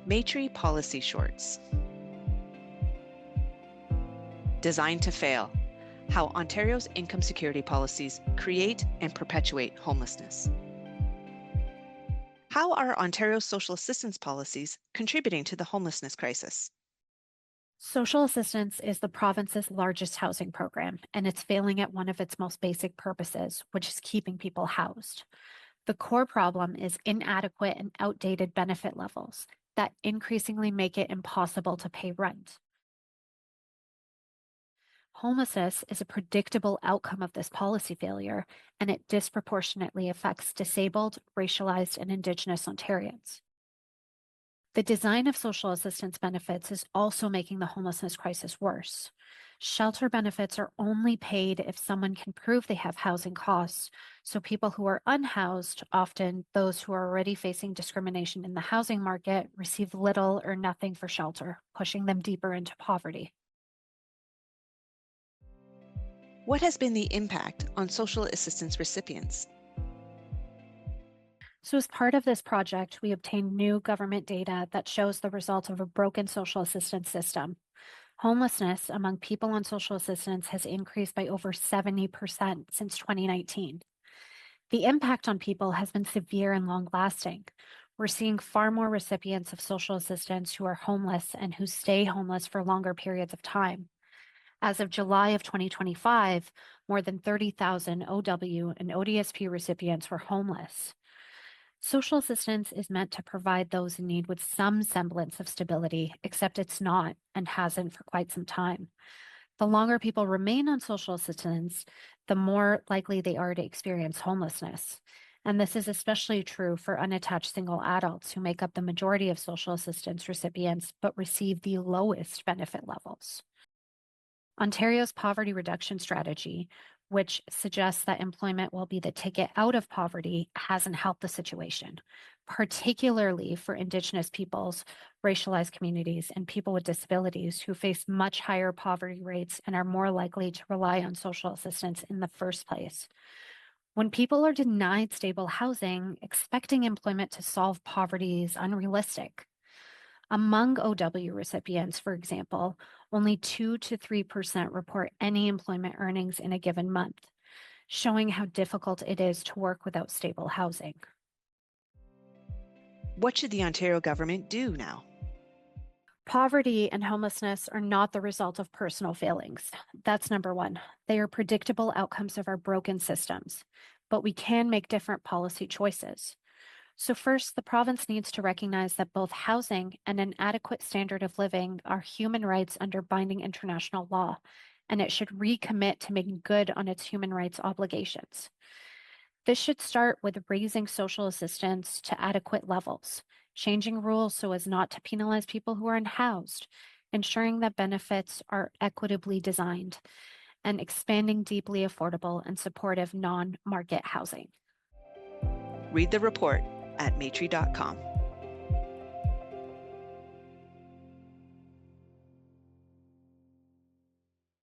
Maitree Policy Shorts. Designed to Fail: How Ontario's income security policies create and perpetuate homelessness. How are Ontario's social assistance policies contributing to the homelessness crisis? Social assistance is the province's largest housing program, and it's failing at one of its most basic purposes, which is keeping people housed. The core problem is inadequate and outdated benefit levels that increasingly make it impossible to pay rent. Homelessness is a predictable outcome of this policy failure, and it disproportionately affects disabled, racialized, and Indigenous Ontarians. The design of social assistance benefits is also making the homelessness crisis worse. Shelter benefits are only paid if someone can prove they have housing costs, so people who are unhoused, often those who are already facing discrimination in the housing market, receive little or nothing for shelter, pushing them deeper into poverty. What has been the impact on social assistance recipients? So, as part of this project, we obtained new government data that shows the result of a broken social assistance system. Homelessness among people on social assistance has increased by over 70% since 2019. The impact on people has been severe and long lasting. We're seeing far more recipients of social assistance who are homeless and who stay homeless for longer periods of time. As of July of 2025, more than 30,000 OW and ODSP recipients were homeless. Social assistance is meant to provide those in need with some semblance of stability, except it's not and hasn't for quite some time. The longer people remain on social assistance, the more likely they are to experience homelessness. And this is especially true for unattached single adults who make up the majority of social assistance recipients but receive the lowest benefit levels. Ontario's poverty reduction strategy, which suggests that employment will be the ticket out of poverty, hasn't helped the situation, particularly for Indigenous peoples, racialized communities, and people with disabilities who face much higher poverty rates and are more likely to rely on social assistance in the first place. When people are denied stable housing, expecting employment to solve poverty is unrealistic. Among OW recipients, for example, only 2 to 3% report any employment earnings in a given month, showing how difficult it is to work without stable housing. What should the Ontario government do now? Poverty and homelessness are not the result of personal failings. That's number one. They are predictable outcomes of our broken systems, but we can make different policy choices. So first, the province needs to recognize that both housing and an adequate standard of living are human rights under binding international law, and it should recommit to making good on its human rights obligations. This should start with raising social assistance to adequate levels, changing rules so as not to penalize people who are unhoused, ensuring that benefits are equitably designed, and expanding deeply affordable and supportive non-market housing. Read the report at maitree.com.